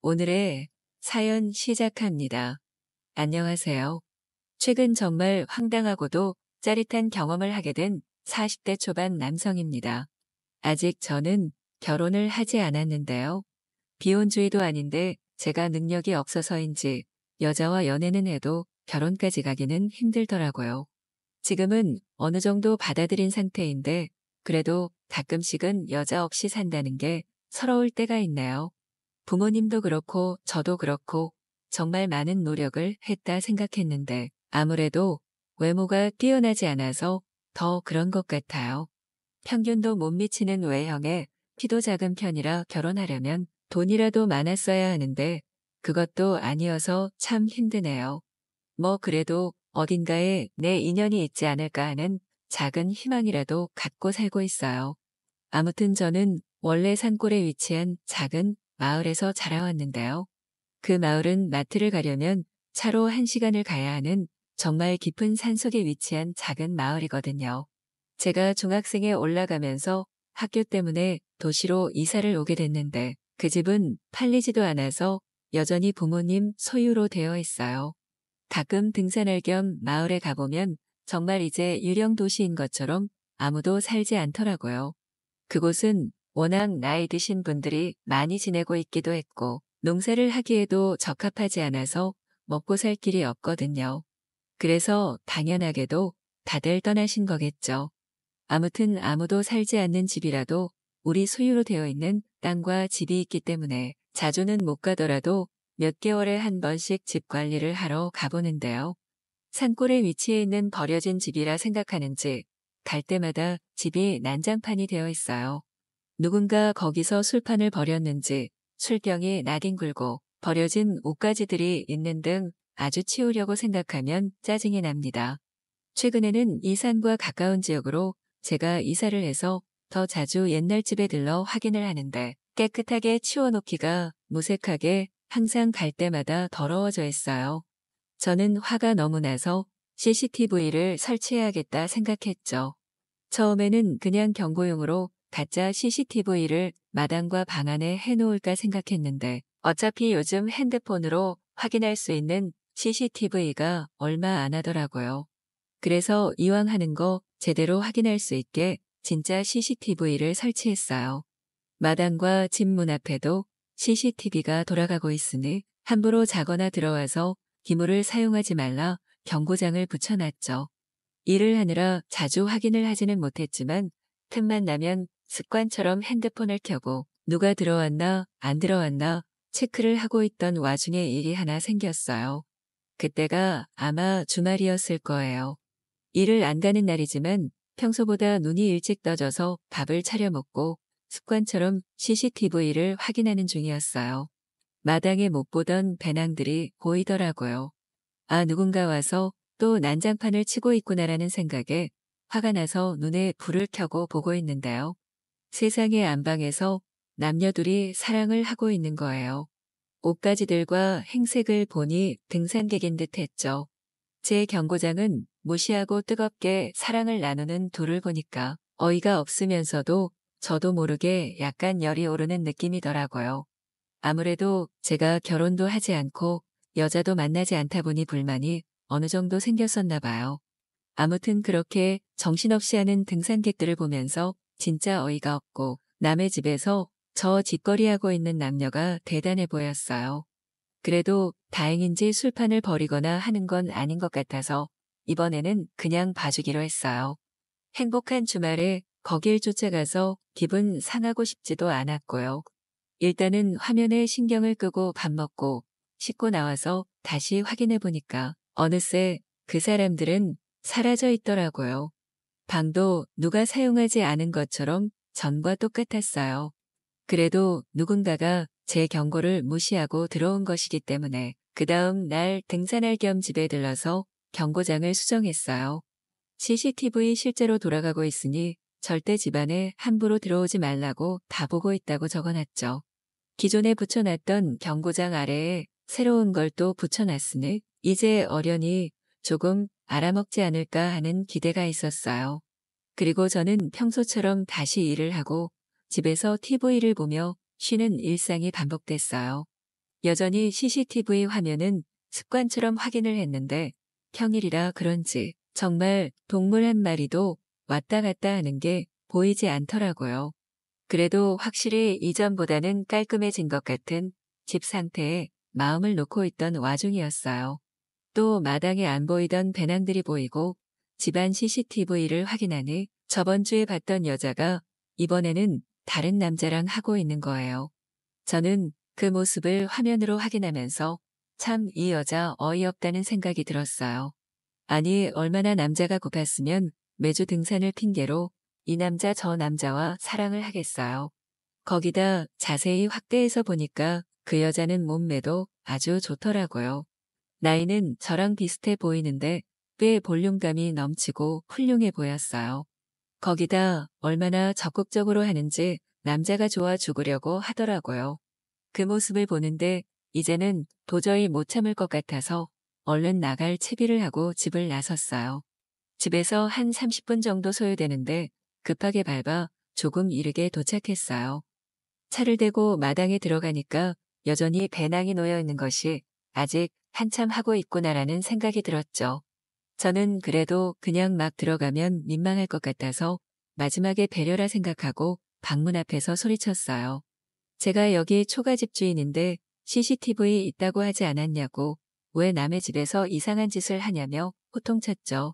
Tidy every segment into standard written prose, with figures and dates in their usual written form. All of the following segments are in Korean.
오늘의 사연 시작합니다. 안녕하세요. 최근 정말 황당하고도 짜릿한 경험을 하게 된 40대 초반 남성입니다. 아직 저는 결혼을 하지 않았는데요. 비혼주의도 아닌데 제가 능력이 없어서인지 여자와 연애는 해도 결혼까지 가기는 힘들더라고요. 지금은 어느 정도 받아들인 상태인데 그래도 가끔씩은 여자 없이 산다는 게 서러울 때가 있네요. 부모님도 그렇고 저도 그렇고 정말 많은 노력을 했다 생각했는데 아무래도 외모가 뛰어나지 않아서 더 그런 것 같아요. 평균도 못 미치는 외형에 키도 작은 편이라 결혼하려면 돈이라도 많았어야 하는데 그것도 아니어서 참 힘드네요. 뭐 그래도 어딘가에 내 인연이 있지 않을까 하는 작은 희망이라도 갖고 살고 있어요. 아무튼 저는 원래 산골에 위치한 작은 마을에서 자라왔는데요. 그 마을은 마트를 가려면 차로 1시간을 가야 하는 정말 깊은 산속에 위치한 작은 마을이거든요. 제가 중학생에 올라가면서 학교 때문에 도시로 이사를 오게 됐는데 그 집은 팔리지도 않아서 여전히 부모님 소유로 되어 있어요. 가끔 등산할 겸 마을에 가보면 정말 이제 유령 도시인 것처럼 아무도 살지 않더라고요. 그곳은 워낙 나이 드신 분들이 많이 지내고 있기도 했고 농사를 하기에도 적합하지 않아서 먹고 살 길이 없거든요. 그래서 당연하게도 다들 떠나신 거겠죠. 아무튼 아무도 살지 않는 집이라도 우리 소유로 되어 있는 땅과 집이 있기 때문에 자주는 못 가더라도 몇 개월에 한 번씩 집 관리를 하러 가보는데요. 산골에 위치해 있는 버려진 집이라 생각하는지 갈 때마다 집이 난장판이 되어 있어요. 누군가 거기서 술판을 벌였는지 술병이 나뒹굴고 버려진 옷가지들이 있는 등 아주 치우려고 생각하면 짜증이 납니다. 최근에는 이 산과 가까운 지역으로 제가 이사를 해서 더 자주 옛날 집에 들러 확인을 하는데 깨끗하게 치워놓기가 무색하게 항상 갈 때마다 더러워져 있어요. 저는 화가 너무 나서 CCTV를 설치해야겠다 생각했죠. 처음에는 그냥 경고용으로 가짜 CCTV를 마당과 방 안에 해놓을까 생각했는데 어차피 요즘 핸드폰으로 확인할 수 있는 CCTV가 얼마 안 하더라고요. 그래서 이왕 하는 거 제대로 확인할 수 있게 진짜 CCTV를 설치했어요. 마당과 집 문 앞에도 CCTV가 돌아가고 있으니 함부로 자거나 들어와서 기물을 사용하지 말라 경고장을 붙여놨죠. 일을 하느라 자주 확인을 하지는 못했지만 틈만 나면 습관처럼 핸드폰을 켜고 누가 들어왔나 안 들어왔나 체크를 하고 있던 와중에 일이 하나 생겼어요. 그때가 아마 주말이었을 거예요. 일을 안 가는 날이지만 평소보다 눈이 일찍 떠져서 밥을 차려 먹고 습관처럼 CCTV를 확인하는 중이었어요. 마당에 못 보던 배낭들이 보이더라고요. 아, 누군가 와서 또 난장판을 치고 있구나라는 생각에 화가 나서 눈에 불을 켜고 보고 있는데요. 세상의 안방에서 남녀들이 사랑을 하고 있는 거예요. 옷가지들과 행색을 보니 등산객인 듯 했죠. 제 경고장은 무시하고 뜨겁게 사랑을 나누는 둘을 보니까 어이가 없으면서도 저도 모르게 약간 열이 오르는 느낌이더라고요. 아무래도 제가 결혼도 하지 않고 여자도 만나지 않다 보니 불만이 어느 정도 생겼었나 봐요. 아무튼 그렇게 정신없이 하는 등산객들을 보면서 진짜 어이가 없고 남의 집에서 저 짓거리하고 있는 남녀가 대단해 보였어요. 그래도 다행인지 술판을 벌이거나 하는 건 아닌 것 같아서 이번에는 그냥 봐주기로 했어요. 행복한 주말에 거길 쫓아가서 기분 상하고 싶지도 않았고요. 일단은 화면에 신경을 끄고 밥 먹고 씻고 나와서 다시 확인해 보니까 어느새 그 사람들은 사라져 있더라고요. 방도 누가 사용하지 않은 것처럼 전과 똑같았어요. 그래도 누군가가 제 경고를 무시하고 들어온 것이기 때문에 그 다음 날 등산할 겸 집에 들러서 경고장을 수정했어요. CCTV 실제로 돌아가고 있으니 절대 집안에 함부로 들어오지 말라고 다 보고 있다고 적어놨죠. 기존에 붙여놨던 경고장 아래에 새로운 걸 또 붙여놨으니 이제 어련히 조금 알아먹지 않을까 하는 기대가 있었어요. 그리고 저는 평소처럼 다시 일을 하고 집에서 TV를 보며 쉬는 일상이 반복됐어요. 여전히 CCTV 화면은 습관처럼 확인을 했는데 평일이라 그런지 정말 동물 한 마리도 왔다 갔다 하는 게 보이지 않더라고요. 그래도 확실히 이전보다는 깔끔해진 것 같은 집 상태에 마음을 놓고 있던 와중이었어요. 또 마당에 안 보이던 배낭들이 보이고 집안 CCTV를 확인하니 저번 주에 봤던 여자가 이번에는 다른 남자랑 하고 있는 거예요. 저는 그 모습을 화면으로 확인하면서 참 이 여자 어이없다는 생각이 들었어요. 아니 얼마나 남자가 고팠으면 매주 등산을 핑계로 이 남자 저 남자와 사랑을 하겠어요. 거기다 자세히 확대해서 보니까 그 여자는 몸매도 아주 좋더라고요. 나이는 저랑 비슷해 보이는데 꽤 볼륨감이 넘치고 훌륭해 보였어요. 거기다 얼마나 적극적으로 하는지 남자가 좋아 죽으려고 하더라고요. 그 모습을 보는데 이제는 도저히 못 참을 것 같아서 얼른 나갈 채비를 하고 집을 나섰어요. 집에서 한 30분 정도 소요되는데 급하게 밟아 조금 이르게 도착했어요. 차를 대고 마당에 들어가니까 여전히 배낭이 놓여 있는 것이 아직 한참 하고 있구나라는 생각이 들었죠. 저는 그래도 그냥 막 들어가면 민망할 것 같아서 마지막에 배려라 생각하고 방문 앞에서 소리쳤어요. 제가 여기 초가집 주인인데 CCTV 있다고 하지 않았냐고 왜 남의 집에서 이상한 짓을 하냐며 호통쳤죠.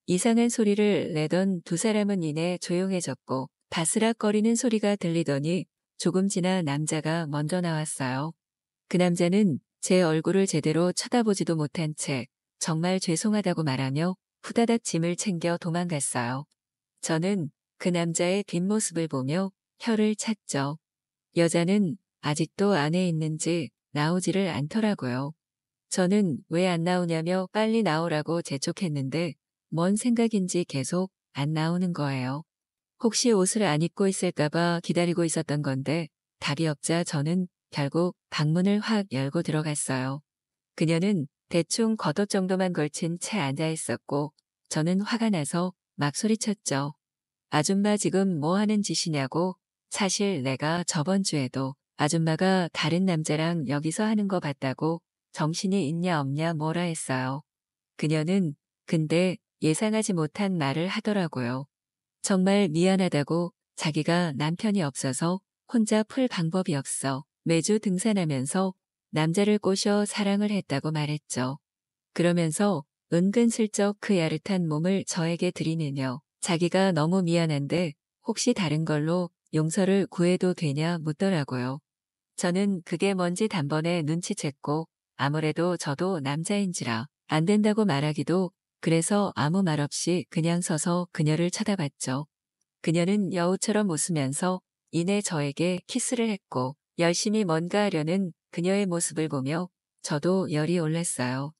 이상한 소리를 내던 두 사람은 이내 조용해졌고 바스락거리는 소리가 들리더니 조금 지나 남자가 먼저 나왔어요. 그 남자는 제 얼굴을 제대로 쳐다보지도 못한 채 정말 죄송하다고 말하며 후다닥 짐을 챙겨 도망갔어요. 저는 그 남자의 뒷모습을 보며 혀를 찼죠. 여자는 아직도 안에 있는지 나오지를 않더라고요. 저는 왜 안 나오냐며 빨리 나오라고 재촉했는데 뭔 생각인지 계속 안 나오는 거예요. 혹시 옷을 안 입고 있을까봐 기다리고 있었던 건데 답이 없자 저는 결국 방문을 확 열고 들어갔어요. 그녀는 대충 겉옷 정도만 걸친 채 앉아 있었고 저는 화가 나서 막 소리쳤죠. 아줌마 지금 뭐 하는 짓이냐고. 사실 내가 저번 주에도 아줌마가 다른 남자랑 여기서 하는 거 봤다고 정신이 있냐 없냐 뭐라 했어요. 그녀는 근데 예상하지 못한 말을 하더라고요. 정말 미안하다고 자기가 남편이 없어서 혼자 풀 방법이 없어 매주 등산하면서 남자를 꼬셔 사랑을 했다고 말했죠. 그러면서 은근슬쩍 그 야릇한 몸을 저에게 들이밀며 자기가 너무 미안한데 혹시 다른 걸로 용서를 구해도 되냐 묻더라고요. 저는 그게 뭔지 단번에 눈치챘고 아무래도 저도 남자인지라 안 된다고 말하기도 그래서 아무 말 없이 그냥 서서 그녀를 쳐다봤죠. 그녀는 여우처럼 웃으면서 이내 저에게 키스를 했고 열심히 뭔가 하려는 그녀의 모습을 보며 저도 열이 올랐어요.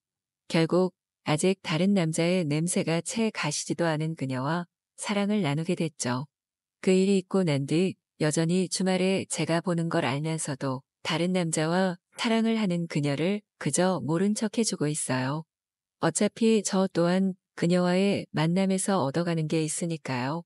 결국 아직 다른 남자의 냄새가 채 가시지도 않은 그녀와 사랑을 나누게 됐죠. 그 일이 있고 난 뒤 여전히 주말에 제가 보는 걸 알면서도 다른 남자와 사랑을 하는 그녀를 그저 모른 척 해주고 있어요. 어차피 저 또한 그녀와의 만남에서 얻어가는 게 있으니까요.